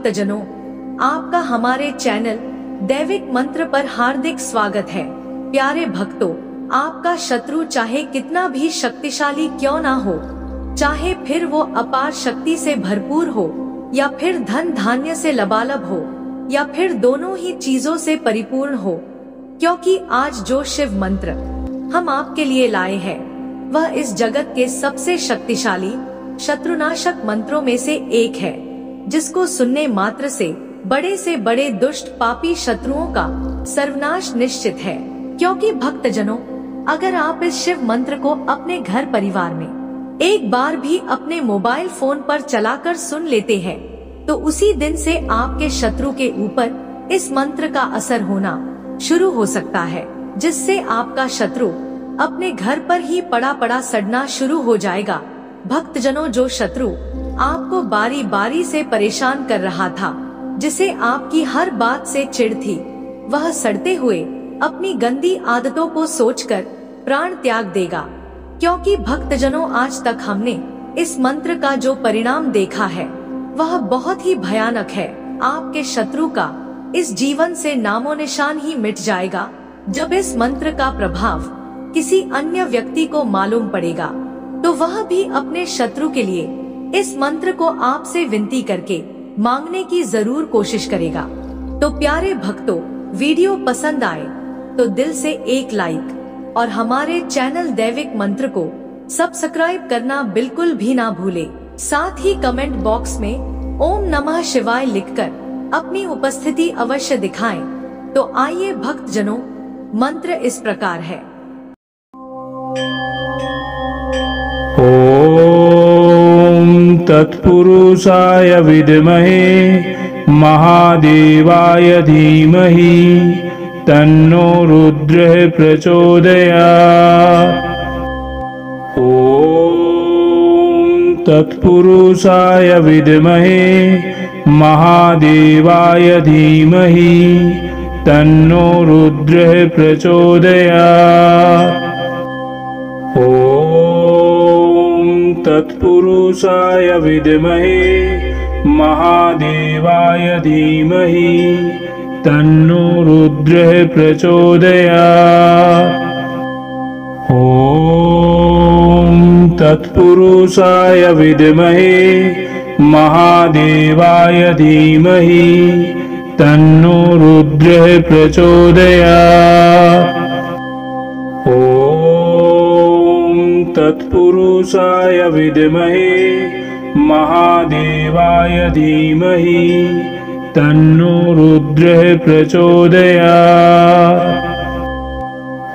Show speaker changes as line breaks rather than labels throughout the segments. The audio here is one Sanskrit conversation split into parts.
भक्तजनों, आपका हमारे चैनल दैविक मंत्र पर हार्दिक स्वागत है। प्यारे भक्तों, आपका शत्रु चाहे कितना भी शक्तिशाली क्यों ना हो, चाहे फिर वो अपार शक्ति से भरपूर हो या फिर धन धान्य से लबालब हो या फिर दोनों ही चीजों से परिपूर्ण हो, क्योंकि आज जो शिव मंत्र हम आपके लिए लाए हैं वह इस जगत के सबसे शक्तिशाली शत्रुनाशक मंत्रों में से एक है, जिसको सुनने मात्र से बड़े दुष्ट पापी शत्रुओं का सर्वनाश निश्चित है। क्योंकि भक्तजनों, अगर आप इस शिव मंत्र को अपने घर परिवार में एक बार भी अपने मोबाइल फोन पर चलाकर सुन लेते हैं, तो उसी दिन से आपके शत्रु के ऊपर इस मंत्र का असर होना शुरू हो सकता है, जिससे आपका शत्रु अपने घर पर ही पड़ा सड़ना शुरू हो जाएगा। भक्तजनों, जो शत्रु आपको बारी बारी से परेशान कर रहा था, जिसे आपकी हर बात से चिढ़ थी, वह सड़ते हुए अपनी गंदी आदतों को सोचकर प्राण त्याग देगा। क्योंकि भक्तजनों, आज तक हमने इस मंत्र का जो परिणाम देखा है वह बहुत ही भयानक है। आपके शत्रु का इस जीवन से नामो निशान ही मिट जाएगा जब इस मंत्र का प्रभाव किसी अन्य व्यक्ति को मालूम पड़ेगा, तो वह भी अपने शत्रु के लिए इस मंत्र को आपसे विनती करके मांगने की जरूर कोशिश करेगा। तो प्यारे भक्तों, वीडियो पसंद आए तो दिल से एक लाइक और हमारे चैनल दैविक मंत्र को सब्सक्राइब करना बिल्कुल भी ना भूले। साथ ही कमेंट बॉक्स में ओम नमः शिवाय लिखकर अपनी उपस्थिति अवश्य दिखाएं। तो आइए भक्तजनों, मंत्र इस प्रकार है।
ओम तत्पुरुषाय विद्महे महादेवाय धीमहि तन्नो रुद्रः प्रचोदयात्। ओम तत्पुरुषाय विद्महे महादेवाय धीमहि तन्नो रुद्रः प्रचोदयात्। तत्पुरुषाय विद्महे महादेवाय धीमहि तन्नो रुद्रः प्रचोदयात्। ओम तत्पुरुषाय विद्महे महादेवाय धीमहि तन्नो रुद्रः प्रचोदयात्। तत्पुरुषाय विद्महे महादेवाय धीमहि तन्नो रुद्रः प्रचोदयात्।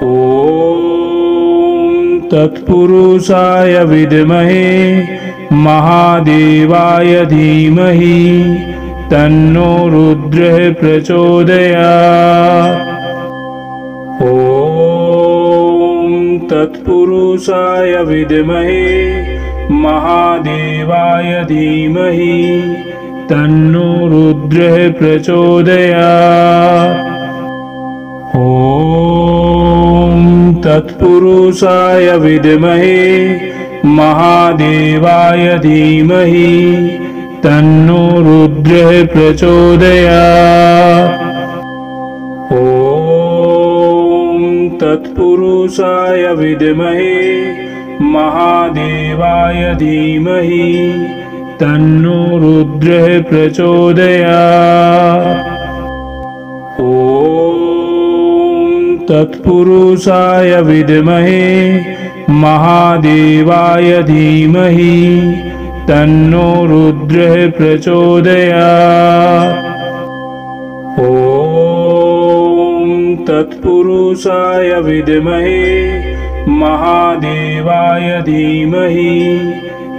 ओम तत्पुरुषाय विद्महे महादेवाय धीमहि तन्नो रुद्रः प्रचोदयात्। तत्पुरुषाय विद्महे महादेवाय धीमहि तन्नो रुद्रः प्रचोदयात्। ओम तत्पुरुषाय विद्महे महादेवाय धीमहि तन्नो रुद्रः प्रचोदयात्। तत्पुरुषाय विद्महे महादेवाय धीमहि तन्नो रुद्रः प्रचोदयात्। ओम तत्पुरुषाय विद्महे महादेवाय धीमहि तन्नो रुद्रः प्रचोदयात्। तत्पुरुषाय विद्महे महादेवाय धीमहि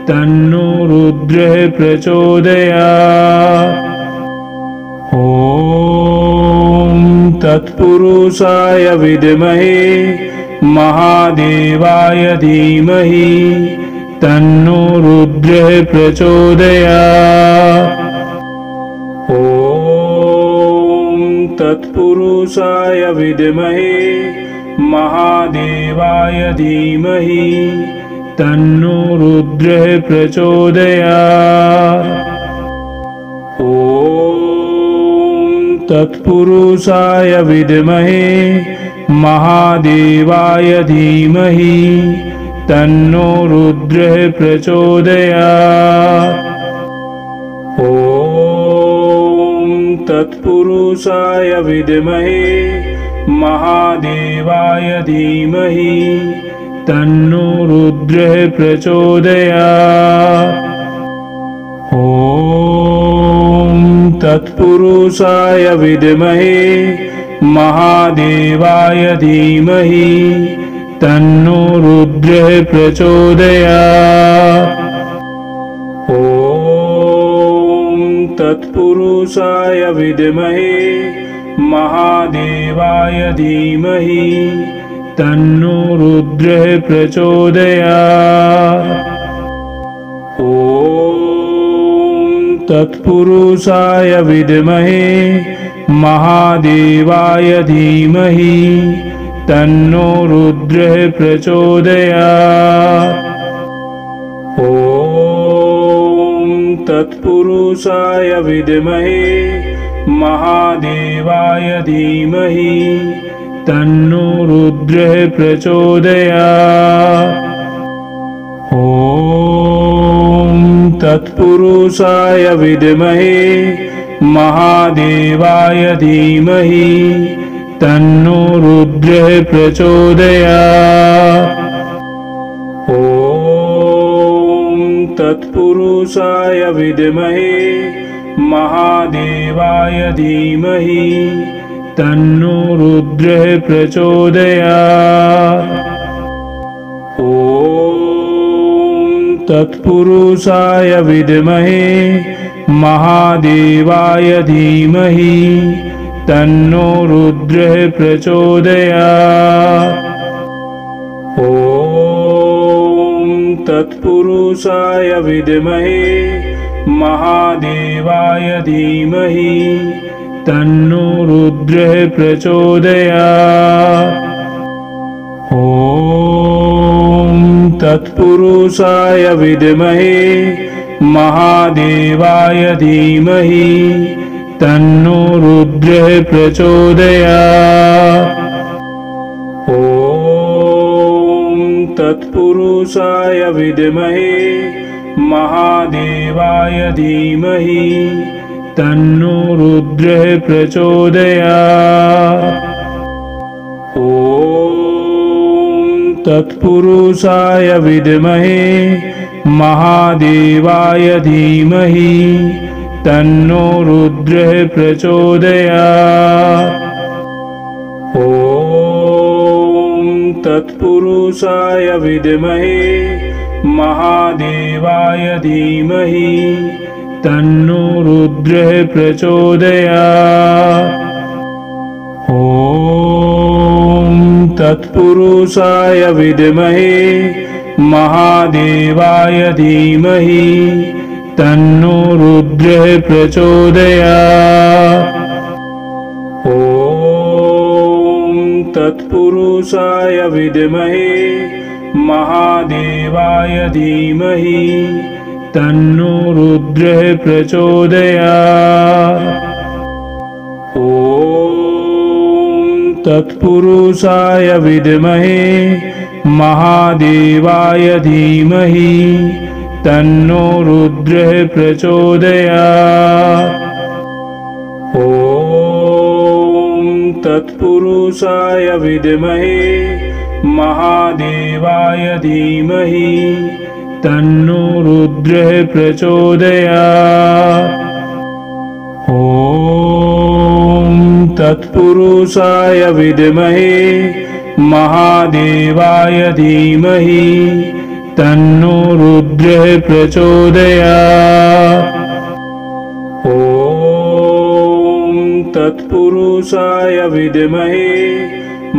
तन्नो रुद्रः प्रचोदयात्। ओम तत्पुरुषाय विद्महे महादेवाय धीमहि तन्नो रुद्रः प्रचोदयात्। तत्पुरुषाय विद्महे महादेवाय धीमहि तन्नो रुद्रः प्रचोदयात्। तत्पुरुषाय विद्महे महादेवाय धीमहि तन्नो रुद्रः प्रचोदयात्। ॐ तत्पुरुषाय विद्महे महादेवाय धीमहि तन्नो रुद्रः प्रचोदयात्। ॐ तत्पुरुषाय विद्महे महादेवाय धीमहि तन्नो रुद्रः प्रचोदयात्। ॐ तत्पुरुषाय विद्महे महादेवाय धीमहि तन्नो रुद्रः प्रचोदयात्। ॐ तत्पुरुषाय विद्महे महादेवाय धीमहि तन्नो रुद्रः प्रचोदयात्। ॐ तत्पुरुषाय विद्महे महादेवाय धीमहि तन्नो रुद्रः प्रचोदयात्। ॐ तत्पुरुषाय विद्महे महादेवाय धीमहि तन्नो रुद्रः प्रचोदयात्। ॐ तत्पुरुषाय विद्महे महादेवाय धीमहि तन्नो रुद्रः प्रचोदयात्। ॐ तत्पुरुषाय विद्महे महादेवाय धीमहि तन्नो रुद्रः प्रचोदयात्। ॐ तत्पुरुषाय विद्महे महादेवाय धीमहि तन्नो रुद्रः प्रचोदयात्। ॐ तत्पुरुषाय विद्महे महादेवाय धीमहि तन्नो रुद्रः प्रचोदयात्। ॐ तत्पुरुषाय विद्महे महादेवाय धीमहि तन्नो रुद्रः प्रचोदयात्। ॐ तत्पुरुषाय विद्महे महादेवाय धीमहि तन्नो रुद्रः प्रचोदयात्। ॐ तत्पुरुषाय विद्महे महादेवाय धीमहि तन्नो रुद्रः प्रचोदयात्। ॐ तत्पुरुषाय विद्महे महादेवाय धीमहि तन्नो रुद्रः प्रचोदयात्। ॐ तत्पुरुषाय विद्महे महादेवाय धीमहि तन्नो रुद्रः प्रचोदयात्। ॐ तत्पुरुषाय विद्महे महादेवाय धीमहि तन्नो रुद्रः प्रचोदयात्। ॐ तत्पुरुषाय विद्महे महादेवाय धीमहि तन्नो रुद्रः प्रचोदयात्। ॐ तत्पुरुषाय विद्महे महादेवाय धीमहि तन्नो रुद्रः प्रचोदयात्। ॐ तत्पुरुषाय विद्महे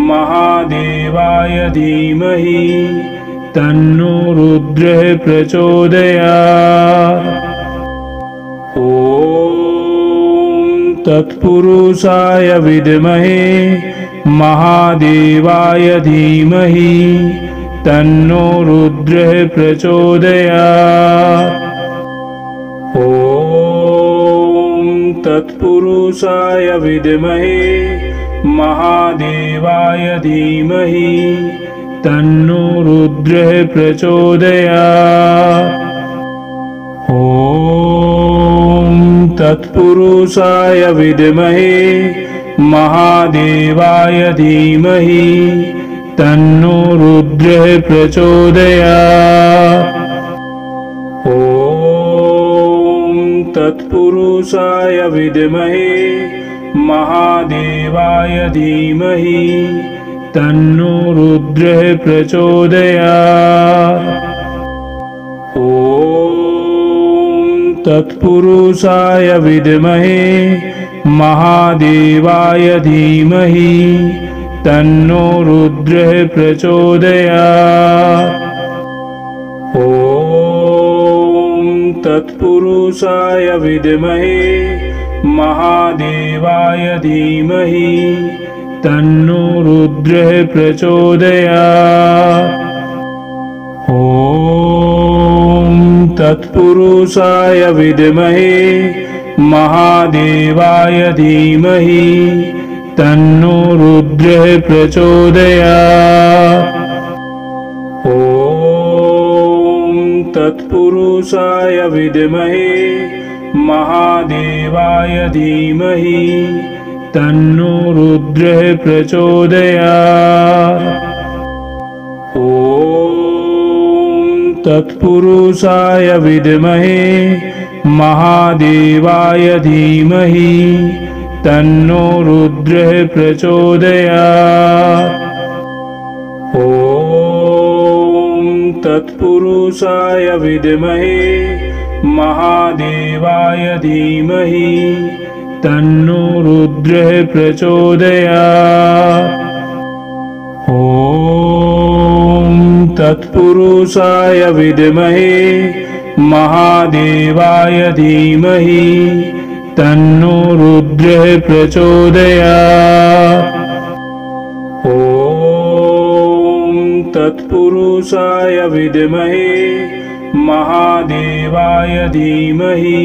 महादेवाय धीमहि तन्नो रुद्रः प्रचोदयात्। ॐ तत्पुरुषाय विद्महे महादेवाय धीमहि तन्नो रुद्रः प्रचोदयात्। ॐ तत्पुरुषाय विद्महे महादेवाय धीमहि तन्नो रुद्रः प्रचोदयात्। ॐ तत्पुरुषाय विद्महे महादेवाय धीमहि तन्नो रुद्रः प्रचोदयात्। ॐ तत्पुरुषाय विद्महे महादेवाय धीमहि तन्नो रुद्रः प्रचोदयात्। ॐ तत्पुरुषाय विद्महे महादेवाय धीमहि तन्नो रुद्रः प्रचोदयात्। ॐ तत्पुरुषाय विद्महे महादेवाय धीमहि तन्नो रुद्रः प्रचोदयात्। ॐ तत्पुरुषाय विद्महे महादेवाय धीमहि तन्नो रुद्रः प्रचोदयात्। ॐ तत्पुरुषाय विद्महे महादेवाय धीमहि तन्नो रुद्रः प्रचोदयात्। ॐ तत्पुरुषाय विद्महे महादेवाय धीमहि तन्नो रुद्रः प्रचोदयात्। ॐ तत्पुरुषाय विद्महे महादेवाय धीमहि तन्नो रुद्रः प्रचोदयात्। ॐ तत्पुरुषाय विद्महे महादेवाय धीमहि तन्नो रुद्रः प्रचोदयात्। ॐ तत्पुरुषाय विद्महे महादेवाय धीमहि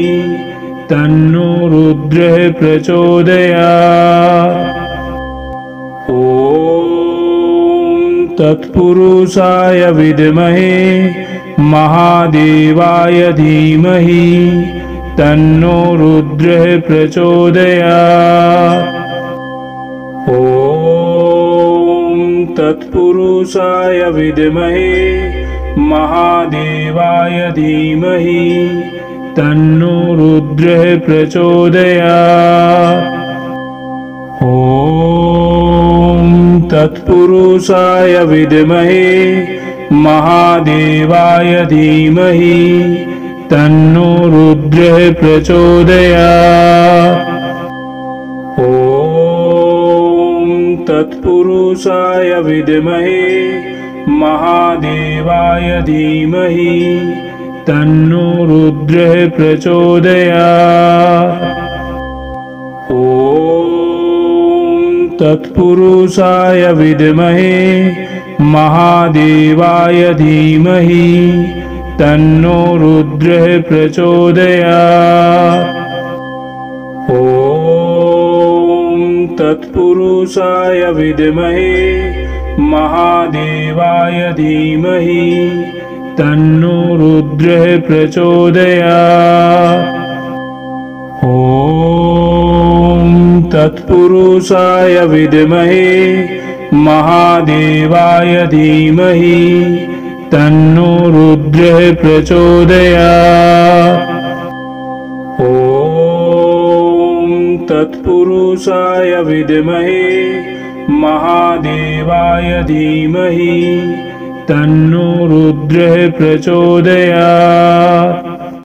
तन्नो रुद्रः प्रचोदयात्। ॐ तत्पुरुषाय विद्महे महादेवाय धीमहि तन्नो रुद्रः प्रचोदयात्। ॐ तत्पुरुषाय विद्महे महादेवाय धीमहि तन्नो रुद्रः प्रचोदयात्। ॐ तत्पुरुषाय विद्महे महादेवाय धीमहि तन्नो रुद्रः प्रचोदयात्। ॐ तत्पुरुषाय विद्महे महादेवाय धीमहि तन्नो रुद्रः प्रचोदयात्। ॐ तत्पुरुषाय विद्महे महादेवाय धीमहि तन्नो रुद्रः प्रचोदयात्। ॐ तत्पुरुषाय विद्महे महादेवाय धीमहि तन्नो रुद्रः प्रचोदयात्। ॐ तत्पुरुषाय विद्महे महादेवाय धीमहि तन्नो रुद्रः प्रचोदयात्। ॐ तत्पुरुषाय विद्महे महादेवाय धीमहि तन्नो रुद्रः प्रचोदयात्।